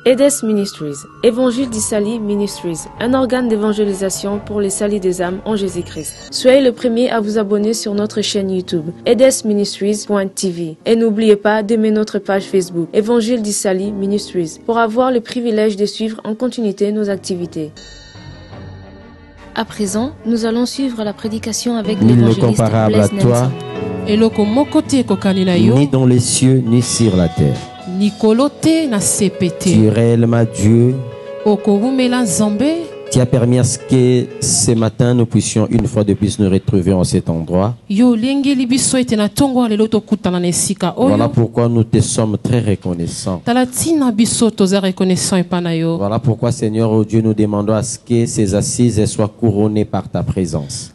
EDES Ministries, Évangile d'Issaly Ministries, un organe d'évangélisation pour les salis des âmes en Jésus-Christ. Soyez le premier à vous abonner sur notre chaîne YouTube, edesministries.tv. Et n'oubliez pas d'aimer notre page Facebook, Évangile d'Issaly Ministries, pour avoir le privilège de suivre en continuité nos activités. À présent, nous allons suivre la prédication avec l'évangéliste Blaise Nelson. Ni dans les cieux, ni sur la terre. Tu es réellement Dieu. Tu as permis à ce que ce matin nous puissions une fois de plus nous retrouver en cet endroit. Voilà pourquoi nous te sommes très reconnaissants. Voilà pourquoi, Seigneur, oh Dieu, nous demandons à ce que ces assises soient couronnées par ta présence.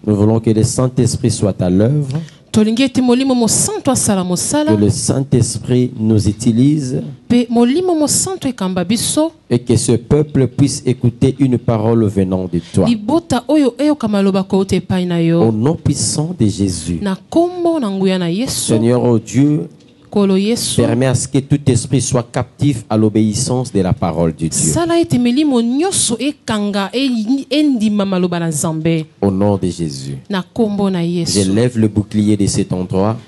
Nous voulons que le Saint-Esprit soit à l'œuvre. Que le Saint-Esprit nous utilise et que ce peuple puisse écouter une parole venant de toi. Au nom puissant de Jésus. Seigneur, oh Dieu, permets à ce que tout esprit soit captif à l'obéissance de la parole de Dieu. Au nom de Jésus. Je lève le bouclier de cet endroit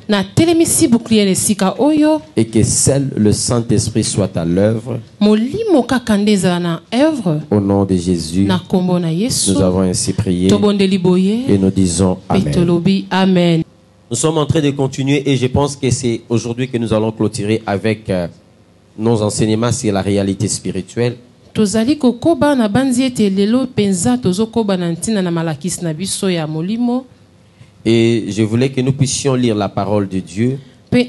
et que seul le Saint-Esprit soit à l'œuvre. Au nom de Jésus, nous avons ainsi prié et nous disons Amen. Nous sommes en train de continuer et je pense que c'est aujourd'hui que nous allons clôturer avec nos enseignements sur la réalité spirituelle. Et je voulais que nous puissions lire la parole de Dieu. Nous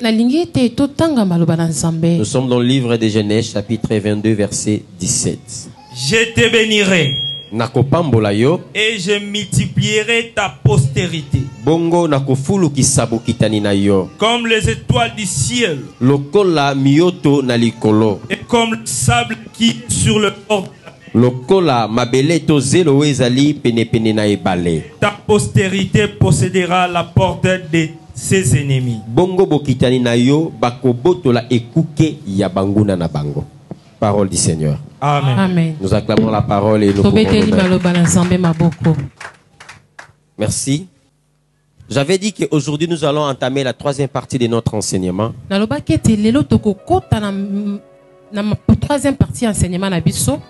sommes dans le livre de Genèse, chapitre 22, verset 17. Je te bénirai et je multiplierai ta postérité comme les étoiles du ciel et comme le sable qui est sur le bord. Ta postérité possédera la porte de ses ennemis. Parole du Seigneur. Amen. Amen. Nous acclamons la parole et nous pouvons Merci. J'avais dit qu'aujourd'hui nous allons entamer la troisième partie de notre enseignement.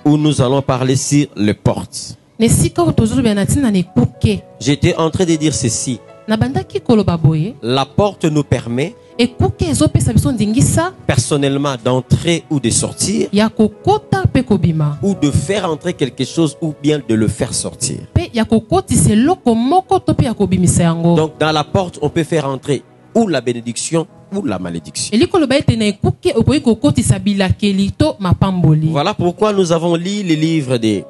Où nous allons parler sur les portes. J'étais en train de dire ceci. La porte nous permet personnellement d'entrer ou de sortir, ou de faire entrer quelque chose ou bien de le faire sortir. Donc dans la porte on peut faire entrer ou la bénédiction ou la malédiction. Voilà pourquoi nous avons lu le livre de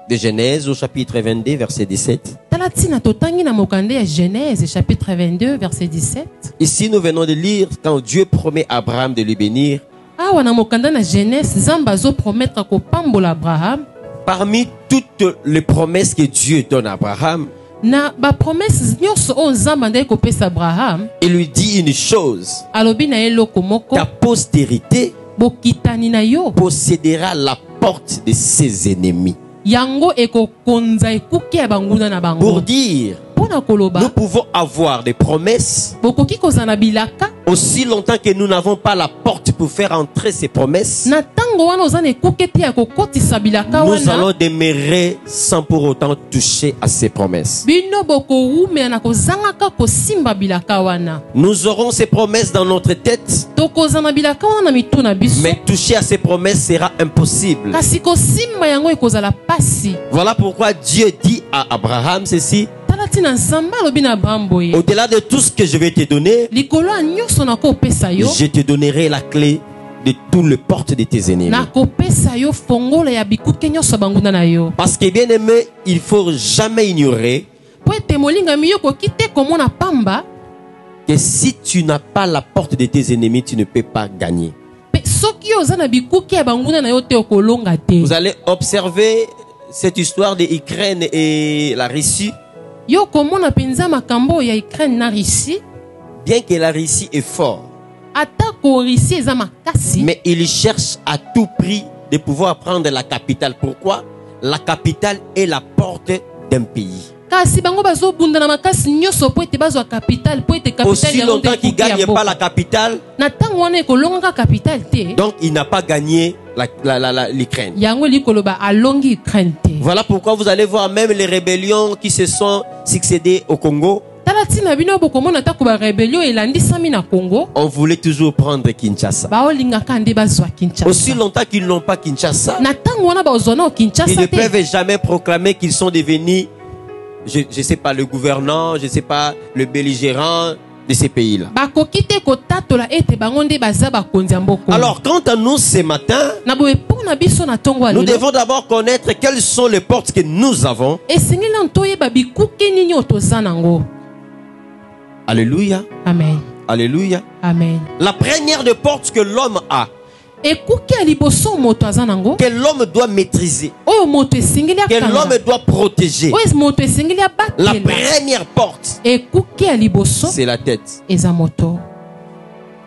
Genèse au chapitre 22 verset 17. Ici nous venons de lire quand Dieu promet à Abraham de lui bénir. Parmi toutes les promesses que Dieu donne à Abraham, il lui dit une chose: ta postérité possédera la porte de ses ennemis. Pour dire, nous pouvons avoir des promesses aussi longtemps que nous n'avons pas la porte pour faire entrer ces promesses. Nous allons demeurer sans pour autant toucher à ces promesses. Nous aurons ces promesses dans notre tête, mais toucher à ces promesses sera impossible. Voilà pourquoi Dieu dit à Abraham ceci: au-delà de tout ce que je vais te donner, je te donnerai la clé de toutes les portes de tes ennemis. Parce que bien aimé, il faut jamais ignorer que si tu n'as pas la porte de tes ennemis, tu ne peux pas gagner. Vous allez observer cette histoire de l'Ukraine et la Russie. bien que la Russie est fort, mais il cherche à tout prix de pouvoir prendre la capitale. Pourquoi? La capitale est la porte d'un pays. Aussi longtemps qu'il ne gagne pas la capitale, donc il n'a pas gagné l'Ukraine. Voilà pourquoi vous allez voir même les rébellions qui se sont succédées au Congo. On voulait toujours prendre Kinshasa. Aussi longtemps qu'ils n'ont pas Kinshasa, ils ne peuvent jamais proclamer qu'ils sont devenus, je ne sais pas, le gouvernant, je ne sais pas, le belligérant de ces pays-là. Alors, quant à nous ce matin, nous devons d'abord connaître quelles sont les portes que nous avons. Alléluia. Amen. Alléluia. Amen. La première des portes que l'homme a, que l'homme doit maîtriser, que l'homme doit protéger, la première porte, c'est la tête.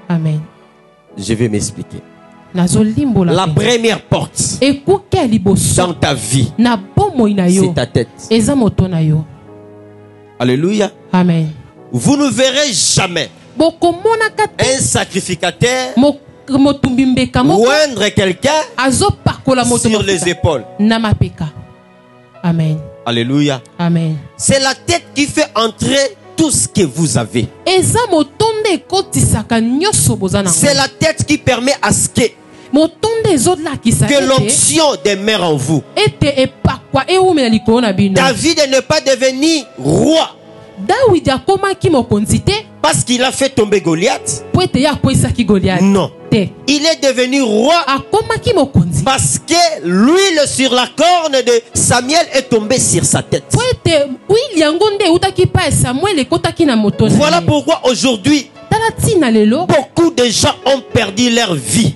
Amen. Je vais m'expliquer. La première porte dans ta vie, c'est ta tête. Alléluia. Amen. Vous ne verrez jamais un sacrificateur moindre quelqu'un sur les épaules. Amen. Alléluia. Amen. C'est la tête qui fait entrer tout ce que vous avez. C'est la tête qui permet à ce que l'onction demeure en vous. David n'est pas devenu roi parce qu'il a fait tomber Goliath. Non. Il est devenu roi parce que l'huile sur la corne de Samuel est tombée sur sa tête. Voilà pourquoi aujourd'hui beaucoup de gens ont perdu leur vie.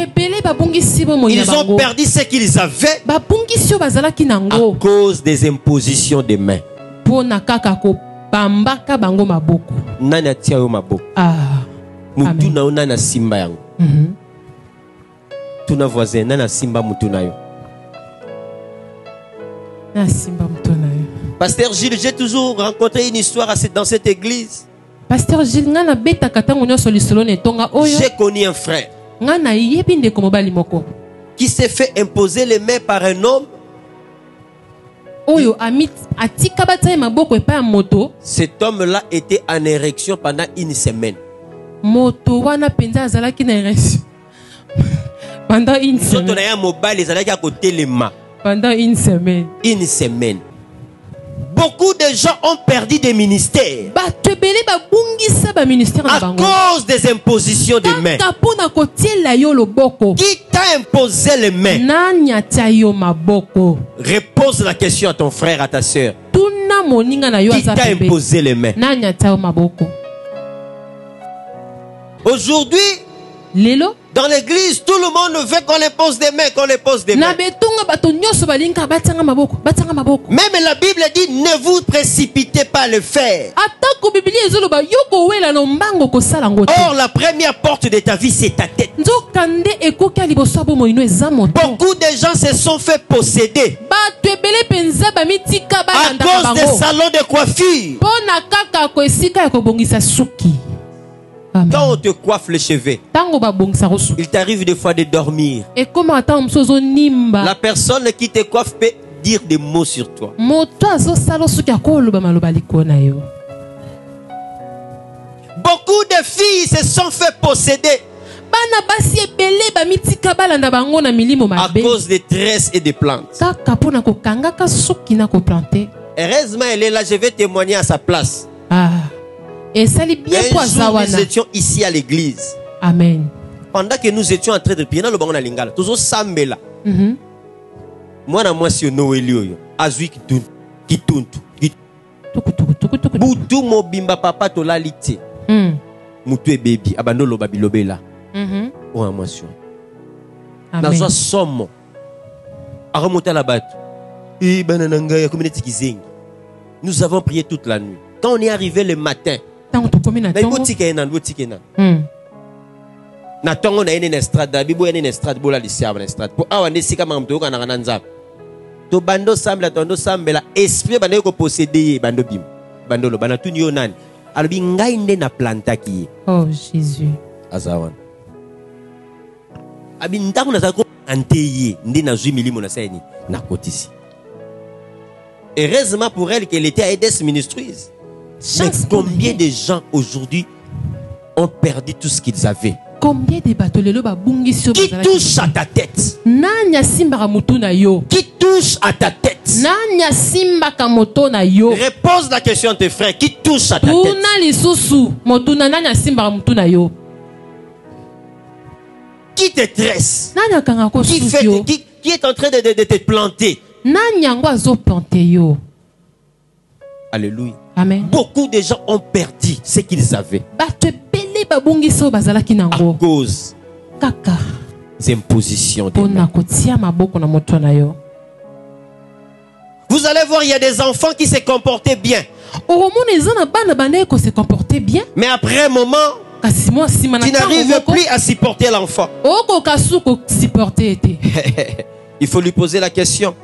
Ils ont perdu ce qu'ils avaient à cause des impositions des mains. Nani atia yo maboko. Mutu na yo nana simba yango. Tuna voisin nana simba mutu na yo. Pasteur Gilles, j'ai toujours rencontré une histoire dans cette église. Pasteur Gilles, j'ai connu un frère qui s'est fait imposer les mains par un homme. Cet homme-là était en érection pendant une semaine. Pendant une semaine. Une semaine. Beaucoup de gens ont perdu des ministères à cause des impositions des mains. Qui t'a imposé les mains? Repose la question à ton frère, à ta soeur. Qui t'a imposé les mains? Aujourd'hui, dans l'église, tout le monde veut qu'on les pose des mains, qu'on les pose des mains. Même la Bible dit, ne vous précipitez pas à le faire. Or, la première porte de ta vie, c'est ta tête. Beaucoup de gens se sont fait posséder à cause des salons de coiffure. Quand on te coiffe les cheveux, il t'arrive des fois de dormir. La personne qui te coiffe peut dire des mots sur toi. Beaucoup de filles se sont fait posséder à cause des tresses et des plantes. Heureusement, elle est là, je vais témoigner à sa place. Un jour, nous étions ici à l'église. Amen. Pendant que nous étions en train de prier, nous avons lingala. Toujours sambela. Moi na moi si Noël yo. Azui kituntu. Butu mobimba papa to la liti. Mutu e baby abando lo babilobela. O amotion. Na zo somo. Aremonter la batte. E banananga ya communauté kizengi. Nous avons prié toute la nuit. Quand on est arrivé le matin, na tongo na ene estrade bibo ene estrade bola lisia na estrade po awa nesika mamto kana kana nzap to bando sambla tondo sambela esprit bande ko posséder bando bim bando lo bana tuni yo nani alobi ngai nde na plantaki. Oh Jésus azawan abi ndako na zako anteye nde na zui milimo na saini na kotisi. Heureusement pour elle qu'elle était à Edes Ministries. Mais combien de gens aujourd'hui ont perdu tout ce qu'ils avaient? Combien de bateaux qui touche à ta tête? Qui touche à ta tête? Repose la question à tes frères. Qui touche à ta tête? Qui te tresse? Qui est en train de te planter? Alléluia. Amen. Beaucoup de gens ont perdu ce qu'ils avaient à cause des impositions des mains. Vous allez voir, il y a des enfants qui se comportaient bien. Mais après un moment, tu n'arrives plus à supporter l'enfant. Il faut lui poser la question.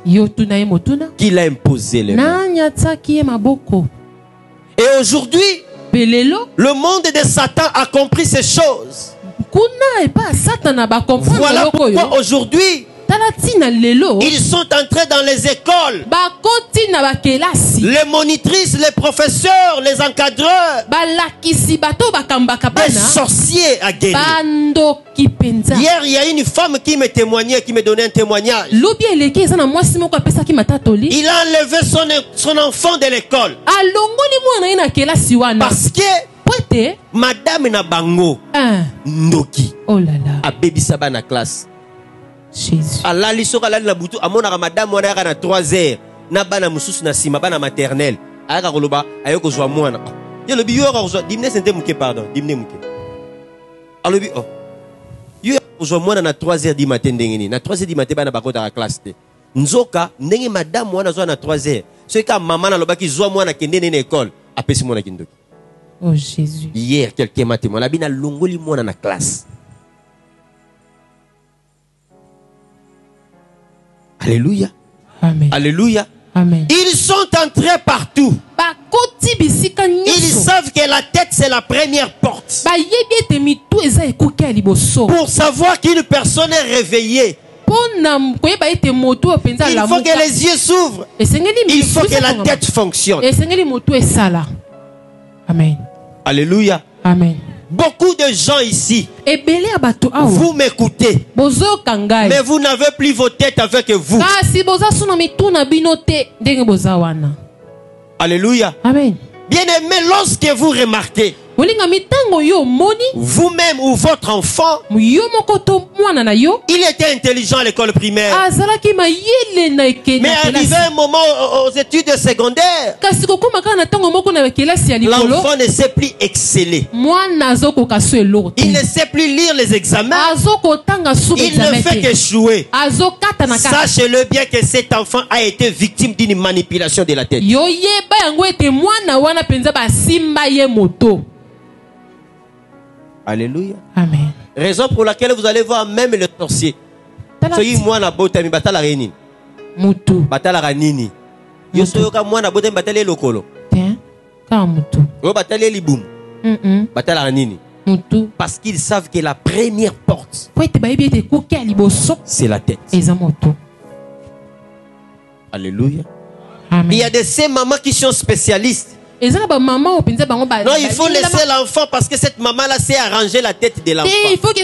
Qui l'a imposé les mains? Et aujourd'hui, le monde de Satan a compris ces choses. Voilà pourquoi aujourd'hui, ils sont entrés dans les écoles. Les monitrices, les professeurs, les encadreurs, des sorciers à guérir. Hier, il y a une femme qui me témoignait, qui me donnait un témoignage. Il a enlevé son enfant de l'école. Parce que Madame Nabango Ndoki a baby saba na classe. Jésus. Allah lisoka la butu amona madame wana na 3h na bana mususu na sima bana maternelle aka koloba ayoko zwa mwana yo lobi yo ka zwa dimne sente muke pardon dimne muke alobi oh yo zwa mwana na 3h du matin ndengeni na 3h du matin bana bakota ka classe te nzoka ndenge madame wana zwa na 3h so ka mama na lobaki zwa mwana kende na école apesi mwana kindoki. Oh Jésus. Hier quelqu'un m'a témoigné la bina longoli mwana na classe. Alléluia. Amen. Alléluia. Amen. Ils sont entrés partout. Ils savent que la tête c'est la première porte. Pour savoir qu'une personne est réveillée, il faut que les yeux s'ouvrent. Il faut que la tête fonctionne. Amen. Alléluia. Amen. Beaucoup de gens ici, vous m'écoutez, mais vous n'avez plus vos têtes avec vous. Alléluia. Amen. Bien aimé, lorsque vous remarquez vous-même ou votre enfant, il était intelligent à l'école primaire, mais arrivé un moment aux études secondaires, l'enfant ne sait plus exceller. Il ne sait plus lire les examens. Il ne fait qu'échouer. Sachez-le bien que cet enfant a été victime d'une manipulation de la tête. Alléluia. Amen. Raison pour laquelle vous allez voir même le sorcier. Soyi mwana bota mi batala reni. Mutu. Batala ranini. Yo soyoka mwana bota mi batala lokolo. Tiens. Ka mutu. Yo batala libum. Batala ranini. Mutu. Parce qu'ils savent que la première porte, c'est la tête. Alléluia. Amen. Il y a de ces mamans qui sont spécialistes. Non, il faut laisser l'enfant parce que cette maman-là sait arranger la tête de l'enfant. Il faut que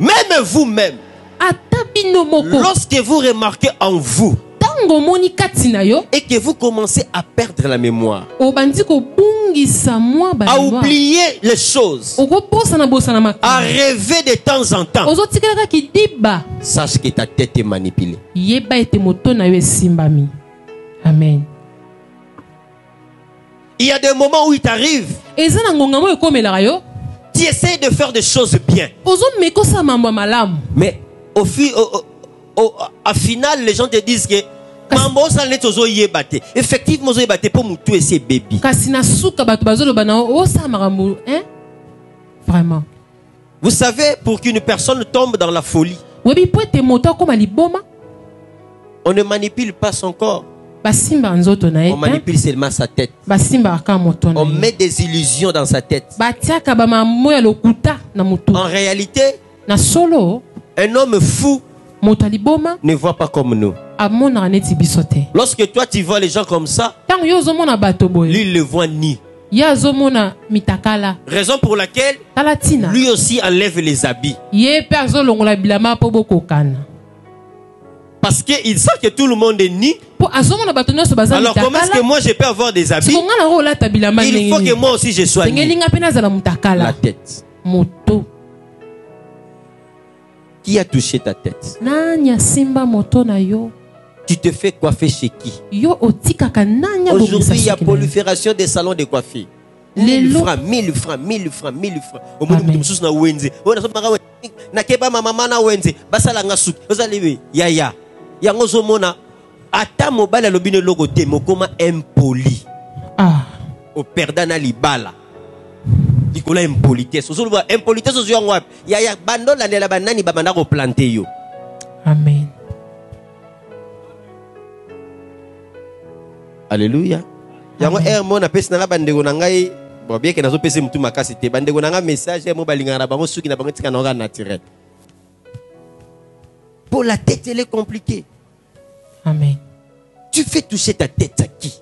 même vous-même, lorsque vous remarquez en vous et que vous commencez à perdre la mémoire, à oublier les choses, à rêver de temps en temps, sache que ta tête est manipulée. Amen. Il y a des moments où il t'arrive, tu essaies de faire des choses bien, mais au final les gens te disent que effectivement vraiment. Vous savez, pour qu'une personne tombe dans la folie, on ne manipule pas son corps, on manipule seulement sa tête. On met des illusions dans sa tête. En réalité, un homme fou ne voit pas comme nous. Lorsque toi tu vois les gens comme ça, lui il le voit ni. Raison pour laquelle lui aussi enlève les habits. Parce qu'il sent que tout le monde est nu. Alors comment est-ce que moi je peux avoir des habits? Il faut que moi aussi je sois nu. La tête. Qui a touché ta tête? Tu te fais coiffer chez qui? Aujourd'hui, il y a prolifération des salons de coiffure. 1000 francs, 1000 francs, 1000 francs, 1000 francs. Au moins, tu me na wenze. Na keba mama na wenze. Basala ngasuki. Ozali yaya. Yango zomona. Ata mobile lobine logo te mokoma impoli. Au perdana libala. Dikola impolitesse. Ozoluba impolitesse ozo yango wapi? Yaya bando la ndela banani babanda ko planter yo. Amen. Alléluia. Yango mon apesi na bandeko na ngai bo bien que nazo pesi mutu makasi te bandeko na nga message mo balinga na bango suki na bango tika na organe naturel. Pour la tête elle est compliquée. Amen. Tu fais toucher ta tête à qui?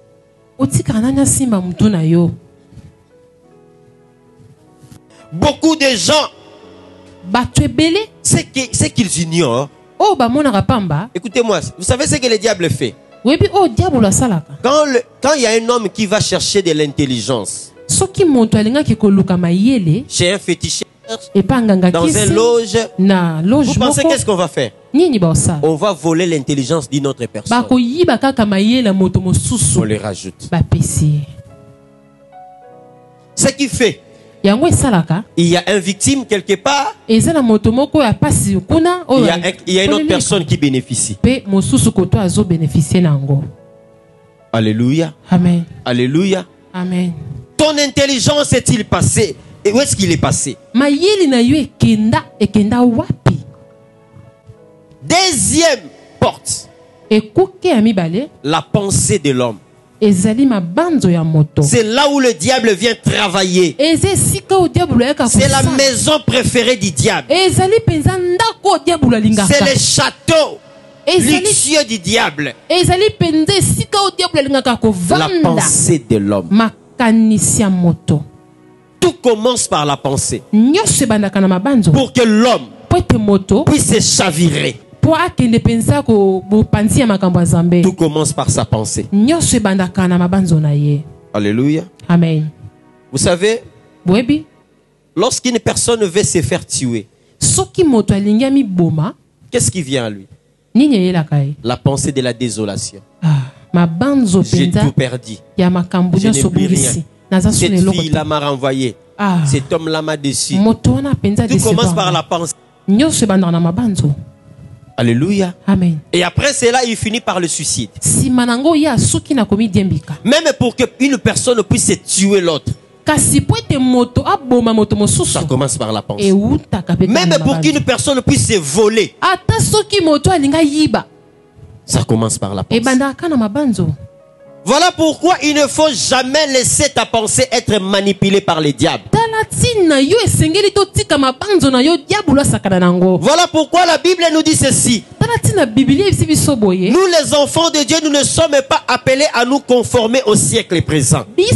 Beaucoup de gens, c'est qu'ils ignorent. Écoutez-moi, vous savez ce que le diable fait? Quand il y a un homme qui va chercher de l'intelligence chez un féticheur, dans une loge, vous pensez qu'est-ce qu'on va faire? On va voler l'intelligence d'une autre personne. On les rajoute. Ce qui fait, il y a une victime quelque part, il y a une autre personne qui bénéficie. Alléluia. Amen. Alléluia. Amen. Ton intelligence est-il passé? Et où est-ce qu'il est passé? Deuxième porte, la pensée de l'homme. C'est là où le diable vient travailler. C'est la maison préférée du diable. C'est le château luxueux du diable. La pensée de l'homme. Tout commence par la pensée. Pour que l'homme puisse se chavirer. Tout commence par sa pensée. Alléluia. Amen. Vous savez, lorsqu'une personne veut se faire tuer, qu'est-ce qui vient à lui? La pensée de la désolation. J'ai tout perdu. Je n'ai plus rien. Cette fille-là m'a renvoyé. Cet homme-là m'a déçu. Tout commence par la pensée. Alléluia. Amen. Et après cela, il finit par le suicide. Même pour qu'une personne puisse se tuer l'autre, ça commence par la pensée. Même pour qu'une personne puisse se voler, ça commence par la pensée. Voilà pourquoi il ne faut jamais laisser ta pensée être manipulée par les diables. Voilà pourquoi la Bible nous dit ceci. Nous les enfants de Dieu, nous ne sommes pas appelés à nous conformer au siècle présent. Mais nous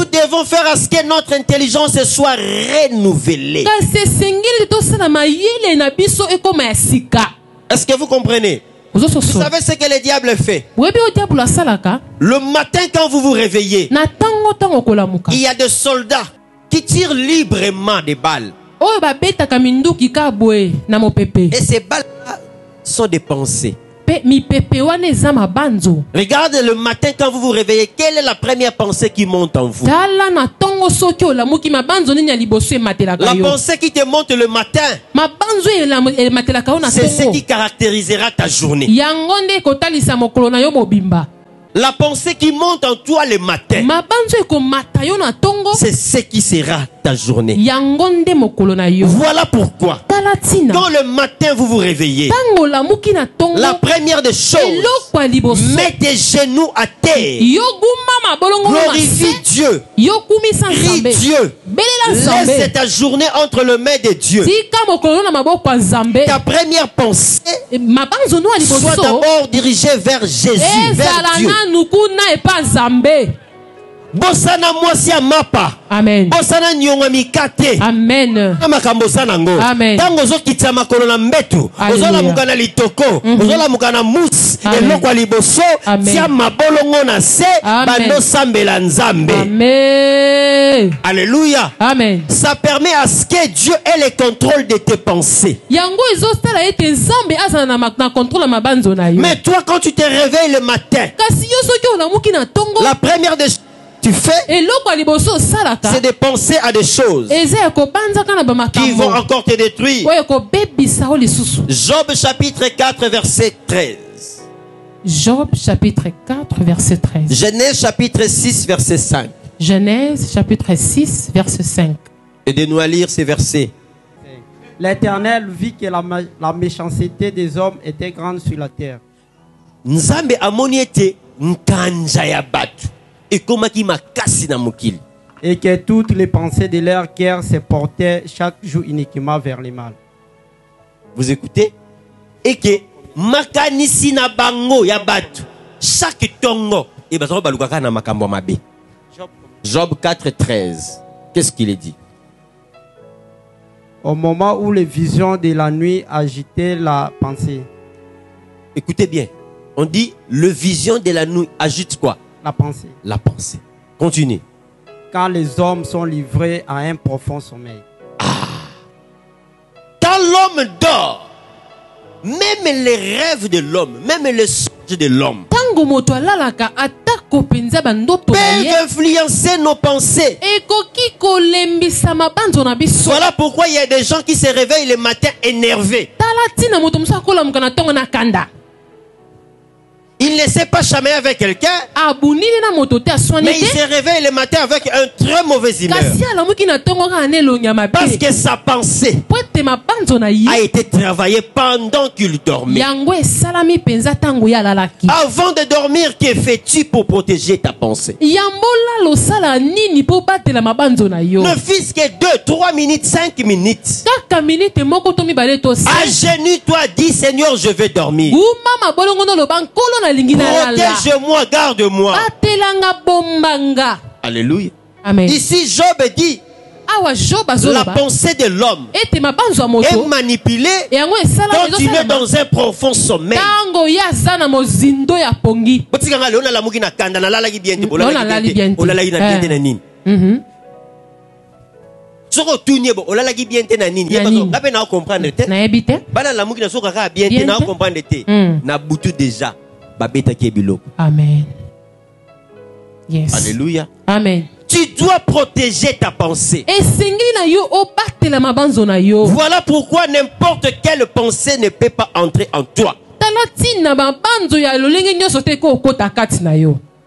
devons faire à ce que notre intelligence soit renouvelée. Est-ce que vous comprenez? Vous savez ce que le diable fait? Le matin quand vous vous réveillez, il y a des soldats qui tirent librement des balles. Et ces balles sont des pensées. Regardez le matin quand vous vous réveillez, quelle est la première pensée qui monte en vous? La pensée qui te monte le matin, c'est ce qui caractérisera ta journée. La pensée qui monte en toi le matin, c'est ce qui sera ta journée. Voilà pourquoi, quand le matin vous vous réveillez, la première des choses, mets tes genoux à terre, glorifie Dieu, prie Dieu, laisse ta journée entre les mains de Dieu. Ta première pensée soit d'abord dirigée vers Jésus, vers Dieu. Bosana mwasi ya mapa. Amen. Bosana nyonga mikate. Amen. Amakambo sanango. Amen. Tango zo kitsa makolo na mbetu. Ozola mukana litoko. Ozola mukana mus. Eloko liboso. Tia mabolongo na se. Bando sambela nzambe. Amen. Alléluia. Amen. Ça permet à ce que Dieu ait le contrôle de tes pensées. Yango izostala ete nzambe azana na contrôle mabanzo na yo. Mais toi quand tu te réveilles le matin, kasi yo soki olamuki na tongo, la première des tu fais, c'est de penser à des choses qui vont encore te détruire. Job chapitre 4 verset 13. Job chapitre 4 verset 13. Genèse chapitre 6 verset 5. Genèse chapitre 6 verset 5. Aidez-nous à lire ces versets. L'Éternel vit que la méchanceté des hommes était grande sur la terre. Nzambe amoniete nkanja ya batu. Et que toutes les pensées de leur cœur se portaient chaque jour uniquement vers le mal. Vous écoutez? Et que makanisi na bango ya batu chaque tongo et bazo balukaka na makambo mabe. Job 4:13. Qu'est-ce qu'il est dit? Au moment où les visions de la nuit agitaient la pensée. Écoutez bien. On dit le vision de la nuit agite quoi? La pensée. La pensée. Continue. Quand les hommes sont livrés à un profond sommeil. Quand l'homme dort, même les rêves de l'homme, même les songes de l'homme peuvent influencer nos pensées. Voilà pourquoi il y a des gens qui se réveillent le matin énervés. Il ne sait pas chamailler avec quelqu'un, mais il se réveille le matin avec un très mauvais humeur. Parce que sa pensée a été travaillée pendant qu'il dormait. Avant de dormir, que fais-tu pour protéger ta pensée? Ne fût-ce que 2, 3 minutes, 5 minutes. Agenouille-toi, dis Seigneur, je vais dormir. Protège-moi, garde-moi. Alléluia. Amen. Ici, Job dit la pensée de l'homme est manipulée quand il est dans un profond sommeil. Amen. Yes. Alléluia. Amen. Tu dois protéger ta pensée. Voilà pourquoi n'importe quelle pensée ne peut pas entrer en toi.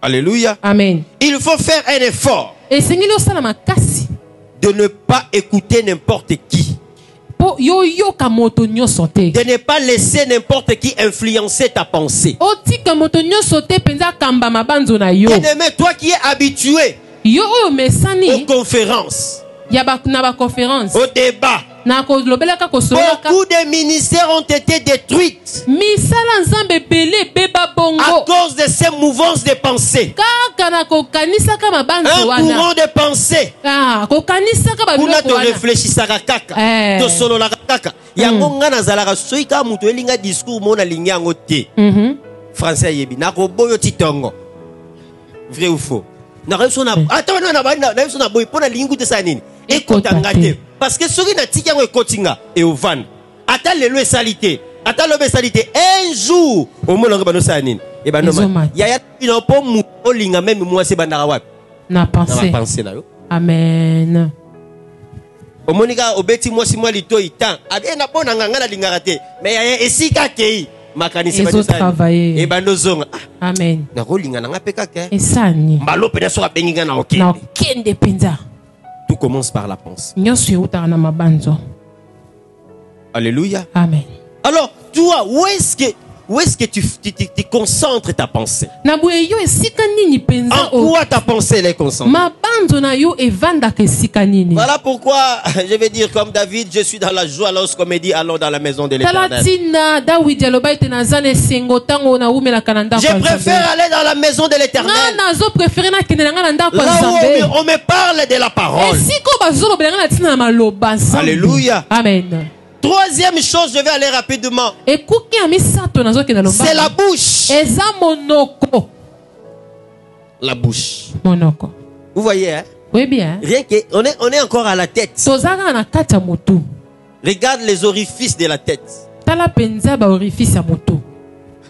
Alléluia. Amen. Il faut faire un effort de ne pas écouter n'importe qui. De ne pas laisser n'importe qui influencer ta pensée. Bien-aimé, toi qui es habitué aux conférences, au débat, Beaucoup de ministères ont été détruits à cause de ces mouvances de pensée. Un courant de pensée. Pour te réfléchir à kaka, to solo la kaka. Yango ngana zalaka soika mutu elinga discours mona linya ngote. Français yebi na ko boyo titongo. Vrai ou faux? Na reso na attends na reso na boy pona lingu te sanini. Écoute ngate. Parce que soki na tiki yango ekotinga et au van. Ata lelo salité. Ata lobe salité un jour au mona ngaba no sanini. Et ben non. Ya ino po mu olinga même moi se bandara wapi. Na pensé na yo. Amen. Omonika obeti moi si moi lito itan. Abi na bona nganga lingara te. Mais ya esika kei. Makanisi ba travailler. Et bando zonga. Amen. Na rolinga na ngapeka ke. Esani. Mbalo pena so benginga na okende. Na okende penza. Tout commence par la pensée. Nyoso yuta na mabanzo. Alléluia. Amen. Alors, toi, où est-ce que tu concentres ta pensée? En quoi ta pensée elle est concentrée? Voilà pourquoi je vais dire comme David, je suis dans la joie lorsqu'on me dit allons dans la maison de l'Éternel. Je préfère aller dans la maison de l'Éternel. Là où on me parle de la parole. Alléluia. Amen. Troisième chose, je vais aller rapidement. C'est la bouche. La bouche. Vous voyez, hein? Oui, bien. Rien que, on est encore à la tête. Regarde les orifices de la tête.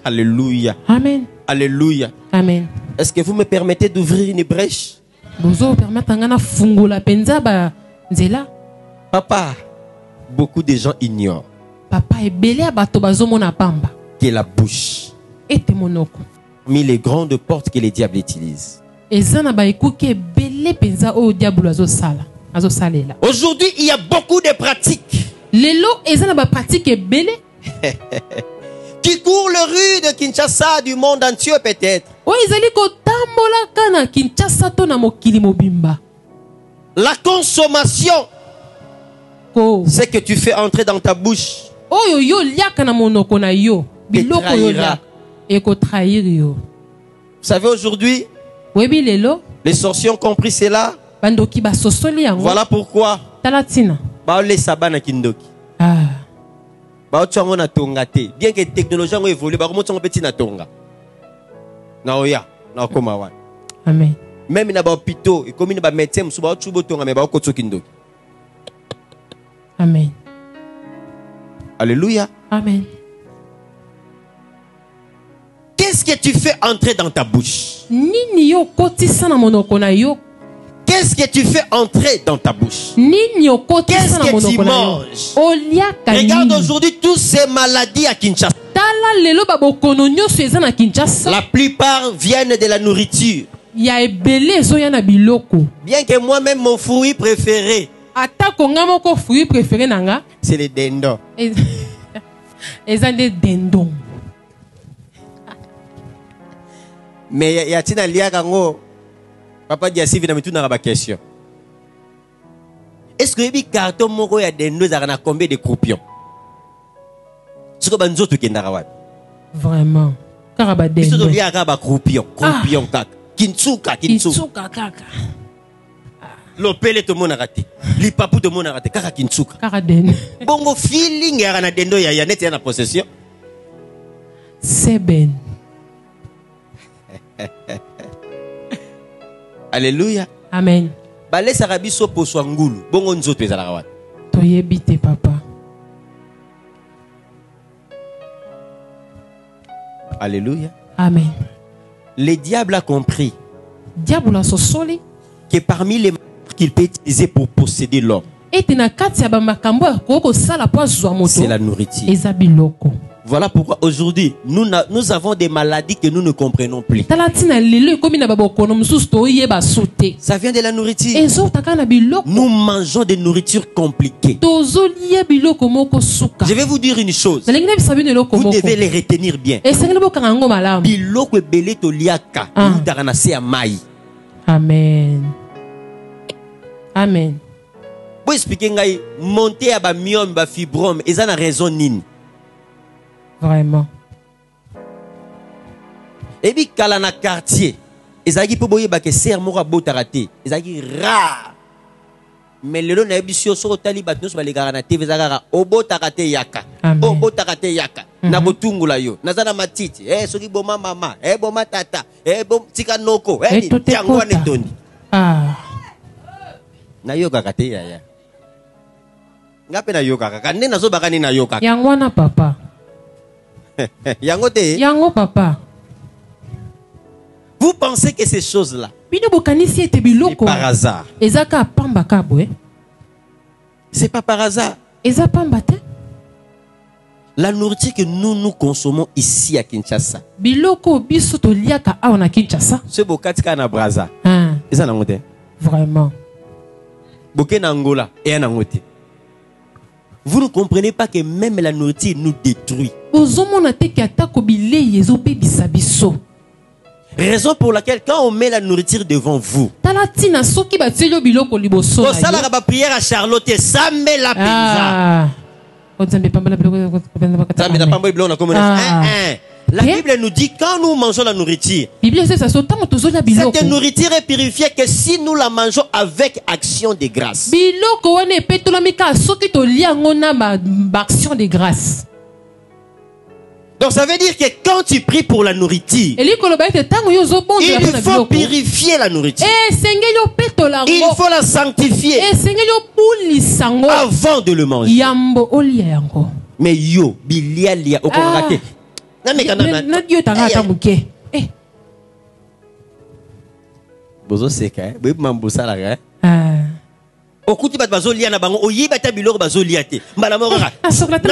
Alléluia. Amen. Alléluia. Amen. Est-ce que vous me permettez d'ouvrir une brèche? Papa, beaucoup de gens ignorent que la bouche mis les grandes portes que les diables utilisent. Aujourd'hui, il y a beaucoup de pratiques qui courent le rue de Kinshasa, du monde entier peut-être. La consommation, ce que tu fais entrer dans ta bouche te trahira. Vous savez, aujourd'hui, les sorciers ont compris cela. Voilà pourquoi bien que la technologie a évolué, Amen. même dans les hôpitaux, comme dans les médecins, Amen. Alléluia. Amen. Qu'est-ce que tu fais entrer dans ta bouche? Qu'est-ce que tu fais entrer dans ta bouche? Qu'est-ce que tu manges? Regarde aujourd'hui toutes ces maladies à Kinshasa. La plupart viennent de la nourriture. Bien que moi-même mon fruit préféré, c'est les dindons. Mais y a-t-il un lien kango? Papa dit si vient me la question. Est-ce que les cartons moko ya dendo za na combien de croupions? Ce que banzo tu kenda rawat. Vraiment. Karaba dendo. Biso to lia ka ba croupion kaka. Kintsuka kaka. L'opele to mona raté. Li papu to mona raté kaka kintsuka. Kaka dendo. Bongo feeling ya na dendo ya net ya na possession. C'est ben. Alléluia. Amen. Bale sarabiso poswa ngulu. Bongo nzoto ezala wat. Toyebite papa. Alléluia. Amen. Le diable a compris que parmi les qu'il peut utiliser pour posséder l'homme, c'est la nourriture. Voilà pourquoi aujourd'hui, nous avons des maladies que nous ne comprenons plus. Ça vient de la nourriture. Nous mangeons des nourritures compliquées. Je vais vous dire une chose. Vous devez les retenir bien. Amen. Amen. Pour expliquer ngai monter à ba myome ba fibrome, ils ont raison nini. Vraiment. Et puis kala na quartier, ils ont dit pour boyer ba que ser moko botarate, ils ont dit rare. Mais le long na ebisio so tali bat nous ba les garana TV zakara obotarate yaka. Obotarate yaka. Na botungula yo. Na zana matiti. Soki boma mama, boma tata, bom tika noko, tiangwa netondi. Na yoka kate ya. Ngape na yoka kaka nne nazo bakani na yoka. Yango na papa. Yango te. Yango papa. Vous pensez que ces choses-là, c'est par hasard? C'est pas par hasard. La nourriture que nous consommons ici à Kinshasa. Ce bokatika na braza. Ils en ont été. Vraiment. Boké na Angola et en Angote. Vous ne comprenez pas que même la nourriture nous détruit. Raison pour laquelle quand on met la nourriture devant vous, ça la prière à Charlotte, ça met la pizza. La Bible nous dit quand nous mangeons la nourriture, cette nourriture est purifiée que si nous la mangeons avec action de grâce. Donc ça veut dire que quand tu pries pour la nourriture, il faut purifier la nourriture. Il faut la sanctifier avant de le manger. Mais yo, bilialia, au kongrate. Bozo seka, bébé mambosa la okuti bat bazolia na bango oyiba ta biloko bazolia te mbala moko na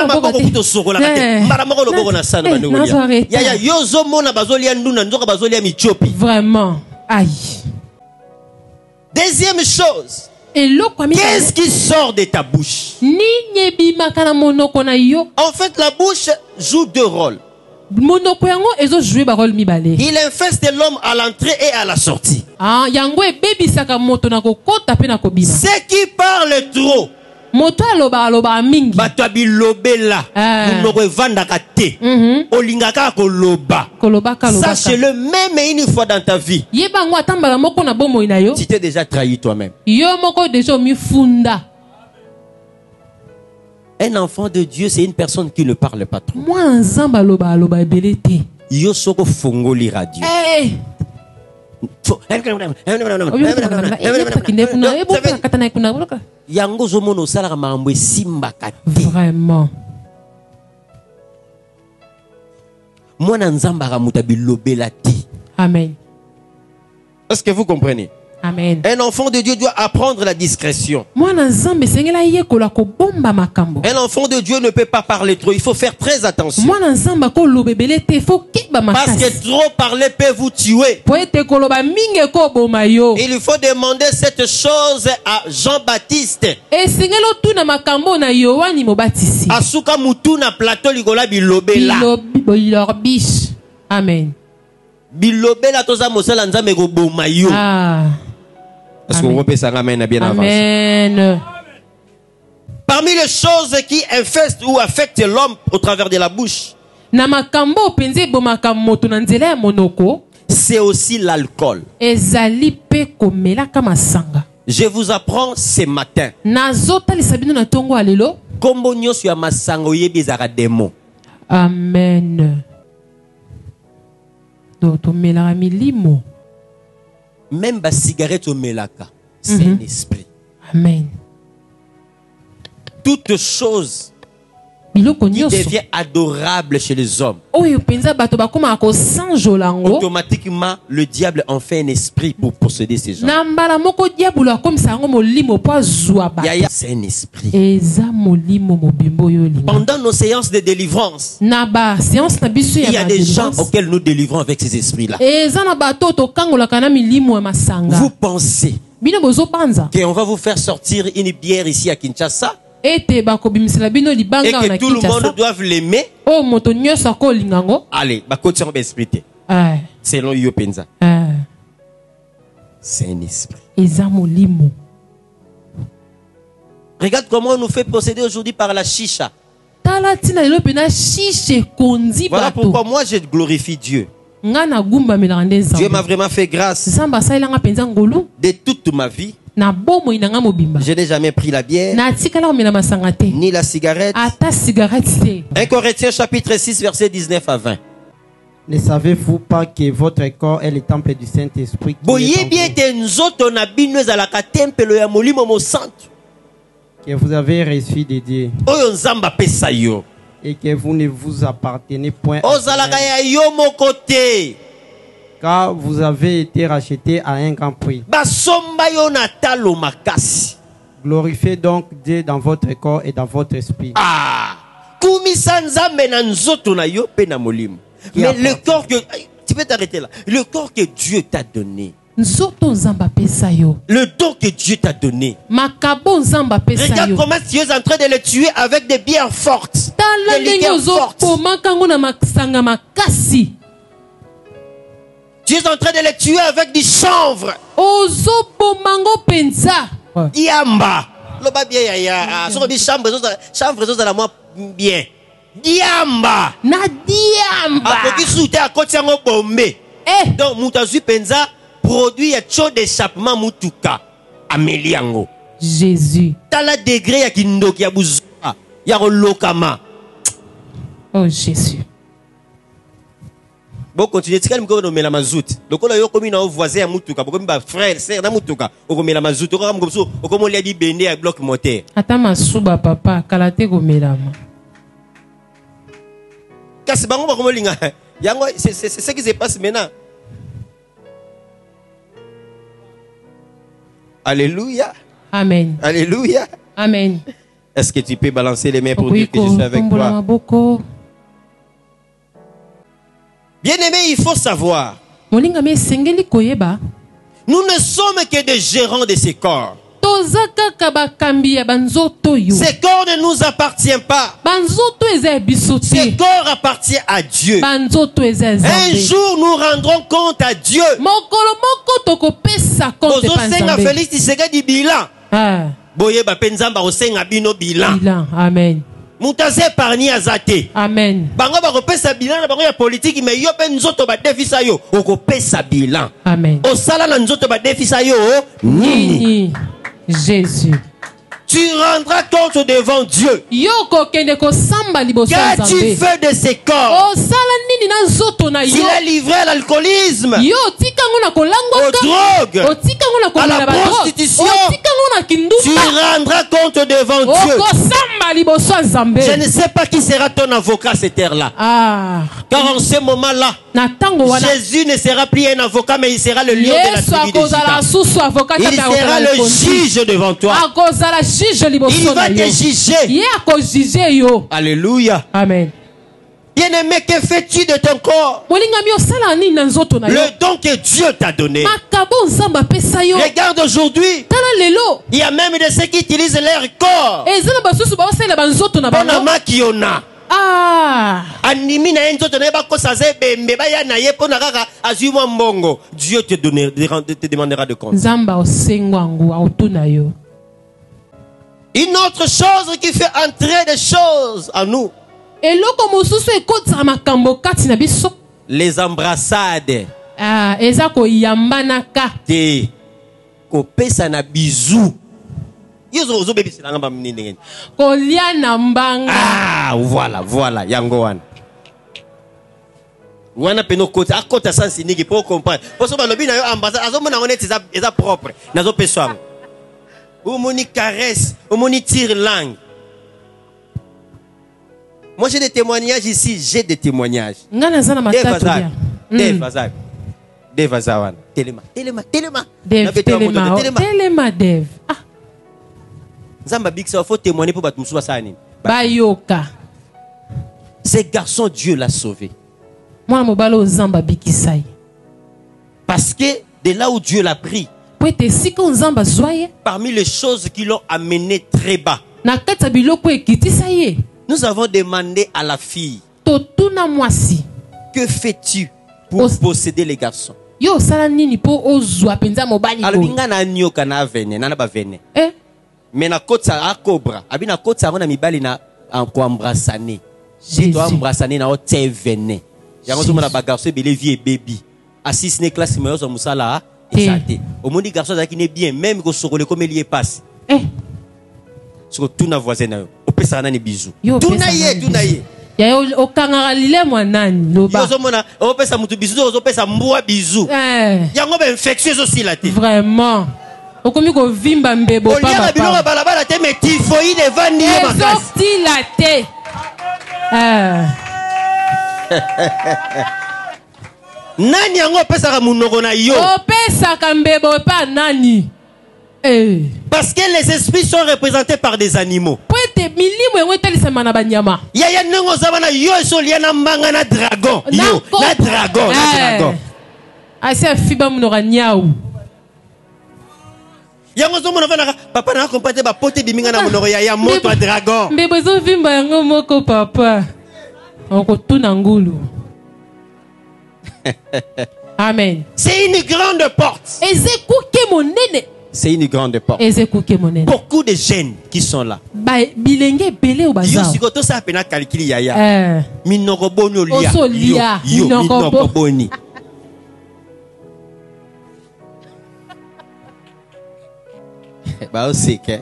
maboko kuto sokola te mbala moko loboko na sana bandolia ya yozo mona bazolia nduna nzoka bazolia michopi vraiment aïe. Deuxième chose, qu'est-ce qui sort de ta bouche? En fait, la bouche joue deux rôles. Il infeste l'homme à l'entrée et à la sortie. Ceux qui parlent trop, sachez-le même une fois dans ta vie. Tu t'es déjà trahi toi-même. Un enfant de Dieu, c'est une personne qui ne parle pas trop. Yo soko fongoli radio. Yango zomono sala mambo simba kate. Vraiment. Mwana nzamba ka mutabilobela ti. Amen. Est-ce que vous comprenez? Amen. Un enfant de Dieu doit apprendre la discrétion. Un enfant de Dieu ne peut pas parler trop. Il faut faire très attention. Parce que trop parler peut vous tuer. Il faut demander cette chose à Jean-Baptiste. Asuka mutuna plateau ligola bilobela. Amen. Bilobela toza mosala nzambe go bomayo. Parce qu'on peut ça ramène bien avant. Parmi les choses qui infestent ou affectent l'homme au travers de la bouche, c'est aussi l'alcool. Je vous apprends ce matin. Amen. Même la cigarette au melaka, c'est un esprit. Amen. Toute chose qui devient adorable chez les hommes, automatiquement le diable en fait un esprit pour posséder ces gens. C'est un esprit. Pendant nos séances de délivrance, il y a des gens auxquels nous délivrons avec ces esprits-là. Vous pensez qu'on va vous faire sortir une bière ici à Kinshasa et que tout le monde doit l'aimer? Allez, selon Yopenza. C'est un esprit. Regarde comment on nous fait posséder aujourd'hui par la chicha. Voilà pourquoi moi je glorifie Dieu. Dieu m'a vraiment fait grâce. De toute ma vie, je n'ai jamais pris la bière, ni la cigarette. 1 Corinthiens chapitre 6, verset 19 à 20. Ne savez-vous pas que votre corps est le temple du Saint-Esprit? Que vous avez reçu de Dieu et que vous ne vous appartenez point à car vous avez été racheté à un grand prix. Glorifiez donc Dieu dans votre corps et dans votre esprit. Mais le corps que... Tu peux t'arrêter là. Le corps que Dieu t'a donné. Le don que Dieu t'a donné. Regarde comment Dieu est en train de le tuer avec des bières fortes. Des liqueurs fortes. Dieu est en train de le tuer avec du chanvre. Diamba. Bien. Diamba. Na diamba. Akoki soute a koti yango bombe. Donc mutazu penza produit ya cho d'échappement mutuka ameli yango. Jésus. Tala degré ya kindoki ya buzuka ya lokama. Oh Jésus. Bon continuer tikali mko no mela mazout. Lokola yo komi na voisin ya mutuka, bokomi ba frère, sœur na mutuka, okomela mazout, okokamko okomolia di bende ya bloc moteur. Ata masuba papa kalate komelama. C'est ce qui se passe maintenant. Alléluia. Amen. Alléluia. Amen. Est-ce que tu peux balancer les mains pour dire que je suis avec toi? Bien-aimé, il faut savoir. Nous ne sommes que des gérants de ces corps. Ces corps ne nous appartiennent pas. Ces corps appartiennent à Dieu. Un jour, nous rendrons compte à Dieu. Amen. Amen. Amen. Jésus. Tu rendras compte devant Dieu. Qu'as-tu fait de ces corps? Il est livré à l'alcoolisme, aux drogues, à la prostitution. Tu rendras compte devant Dieu. Je ne sais pas qui sera ton avocat cette terre-là. Car en ce moment-là, Jésus ne sera plus un avocat, mais il sera le lion de la tribu de Juda. Il sera le juge devant toi. Il va te juger. Alléluia. Amen. Bien-aimé, que fais-tu de ton corps? Le don que Dieu t'a donné. Regarde aujourd'hui, il y a même de ceux qui utilisent leur corps. Dieu te demandera de compte. Une autre chose qui fait entrer des choses en nous. Les embrassades. Des kopesa na bisou. Voilà, yangoan. Wana peno kote akota sans nigi pour comprendre. Parce que balobi na yo ambassade azomona on est eza propre. Nazo peswa. Ou moni caresse, ou moni tire langue. Moi j'ai des témoignages ici, j'ai des témoignages. Dev Azawan. Telema. Zamba Biksa, faut témoigner pour battre Moussou Sani. Bayoka. Ce garçon, Dieu l'a sauvé. Parce que de là où Dieu l'a pris, parmi les choses qui l'ont amené très bas, nous avons demandé à la fille, que fais-tu pour posséder les garçons? Mais na côte ça a cobra. Abi na côte ça on a mi bali na en quoi embrassané. J'ai toi embrassané na haute vené. Ya ngozo mona ba garçon belé vie baby. Assis ne classe meilleur sur musala et ça té. Au monde garçon ça qui n'est bien même ko sokole comme il y passe. Sur tout na voisin na yo. O pesa na ni bisou. Tout na yé. Ya o kangara lile mwanani loba. Yo zo mona o pesa mutu bisou, o pesa mbwa bisou. Ya ngo ba infectieuse aussi la té. Vraiment. Okomi ko vimba mbebo papa. Olia biloko balabala te mais typhoïde vandi yo makasi. Sorti la té. Nani yango pesa munoko na yo? O pesa mbebo pa nani? Parce que les esprits sont représentés par des animaux. Yaya nengo zabana yo solia na manga na dragon. Yo na dragon, na dragon. Asa fiba munora nyau. Yango zo mona vana papa na compter ba pote biminga na munoro ya moto a dragon. Mbebo zo vimba yango moko papa. Oko tuna ngulu. Amen. C'est une grande porte. Ezekuke monene. C'est une grande porte. Beaucoup de jeunes qui sont là. Yo sikoto sa pena calculi yaya. Minokoboni olia. Yo minokoboni. Ba oseke.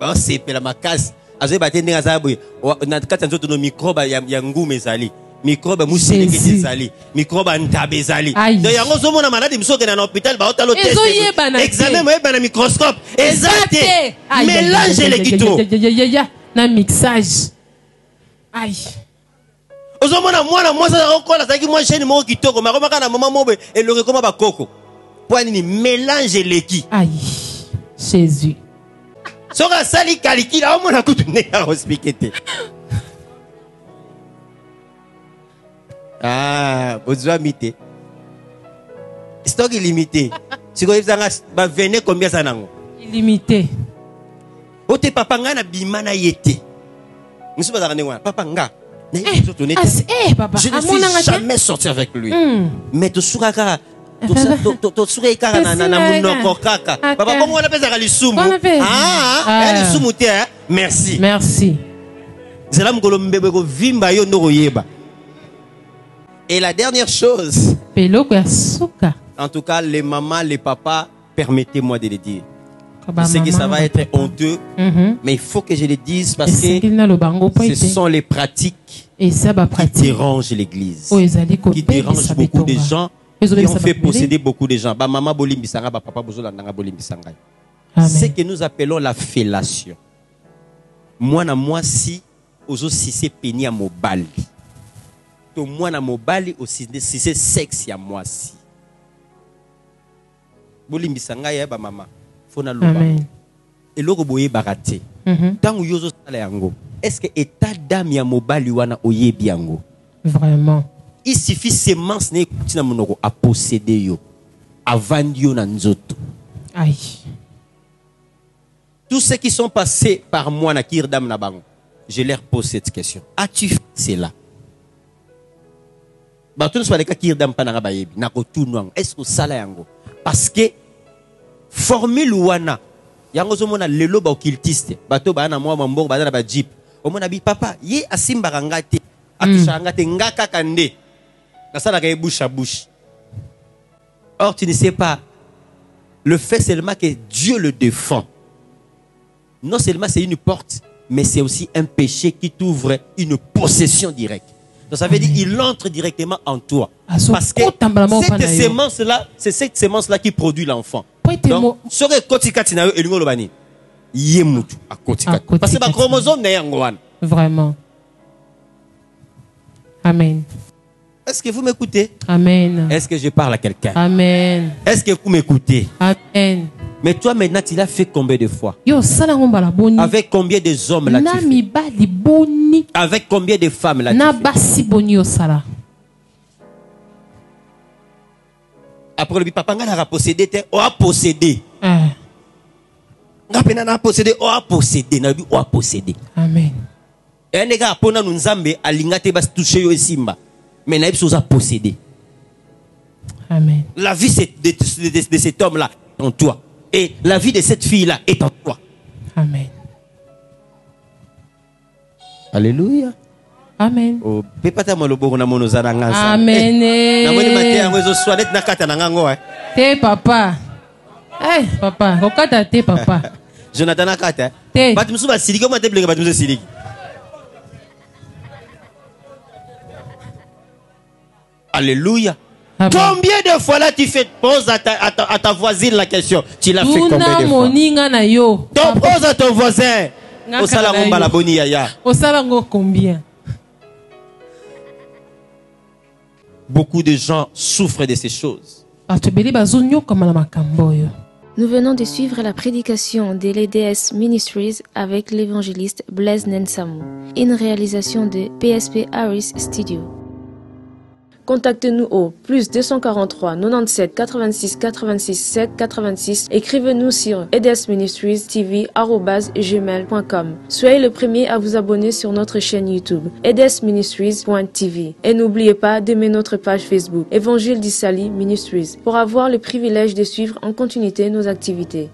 Ba osepe la makasi. Azo batende ngazabu. Na kati nzoto no microbe ya ngume ezali. Microbe musele ke ezali. Microbe ntabe ezali. Donc yango zo mona malade bisoke na hôpital ba otalo test. Examen mo ba na microscope. Exacte. Mélange les kito. Na mixage. Aïe. Ozo mona mwana mwasa okola saki mwa chaîne mo kitoko makoma kana mama mobe elonge koma ba koko. Pour ni mélange les ki. Aïe. Jésus. Soka sali kalikila o mona kutu ne ya hospitalité. Ah, besoin limité. Stock illimité. Si vous avez venez combien ça nango? Illimité. Ote papa nga na bimana yete. Monsieur pas wana papa nga. Papa. Je ne suis jamais sorti avec lui. Mais tu suraka to sure kaka na munoko kaka. Papa bongo wana pesa kalisumu. Elle sumu te. Merci. Merci. Zela mkolo mbebe ko vimba yo ndoko yeba. Et la dernière chose, en tout cas, les mamans, les papas, permettez-moi de le dire. Je sais que ça va être honteux, mais il faut que je le dise parce que ce sont les pratiques qui dérangent l'église, qui dérangent beaucoup de gens, qui ont fait posséder beaucoup de gens. Maman bolimbisanga, papa bozolandanga bolimbisanga. C'est que nous appelons la fellation. Moi na moi si ozo si c'est péni à mobali. To moi na mobali aussi si c'est sexe ya moi si. Bolimbisanga ya ba mama. Fona loba. Et loko boye barate. Tango yozo sala yango. Est-ce que état d'âme ya mobali wana oyebi yango? Vraiment. Il suffit semence ne kutina monoko a posséder yo. Avant yo na nzoto. Aïe. Tous ceux qui sont passés par moi na kirdam na bango. Je leur pose cette question. As-tu fait cela? Est-ce que ça yango? Parce que formule wana yango zomona lelo ba occultiste bato ba na mwa mbongo ba na ba jeep omona bi papa ye asimba ngate atusha ngate ngaka kande na sala ka bouche à bouche. Or tu ne sais pas le fait seulement que Dieu le défend. Non seulement c'est une porte, mais c'est aussi un péché qui t'ouvre une possession directe. Donc ça veut dire qu'il entre directement en toi. Parce que cette sémence-là, c'est cette sémence-là qui produit l'enfant. Donc, sur le kotikati na yo elingo lobani, yemutu a kotikati. Parce que ba chromosome na yangoan. Vraiment. Amen. Est-ce que vous m'écoutez? Amen. Est-ce que je parle à quelqu'un? Amen. Est-ce que vous m'écoutez? Amen. Mais toi maintenant, tu l'as fait combien de fois? Avec combien de hommes là-tu fait? Avec combien de femmes là-tu fait? Après le papa n'a possédé, on a possédé. On a possédé, on a possédé, on a possédé. Amen. Et un gars pour nous nzambe alingate bas toucher yo simba. Mais n'a pas possédé. Amen. La vie de cet homme là en toi. Et la vie de cette fille-là est en toi. Amen. Alléluia. Amen. Oh, pepata molobo na mono za ngansa. Amen. Na moni mate yango ezo soinet na kata na ngango Te papa. Eh papa, kokata te papa. Jonathan na kata. Te. Batu musu ba siliki mate blenge batu musu siliki. Alléluia. Amen. Combien de fois là tu fais pose à ta voisine la question? Tu l'as fait combien de fois? Donc pose à ton voisin. Au salamon balaboni yaya. Au salango combien? Beaucoup de gens souffrent de ces choses. Nous venons de suivre la prédication de l'EDS Ministries avec l'évangéliste Blaise Nensamou, une réalisation de PSP Harris Studio. Contactez-nous au plus 243 97 86 86 7 86. Écrivez-nous sur edsministriestv@gmail.com. Soyez le premier à vous abonner sur notre chaîne YouTube edsministries.tv et n'oubliez pas d'aimer notre page Facebook Évangile d'Issaly Ministries pour avoir le privilège de suivre en continuité nos activités.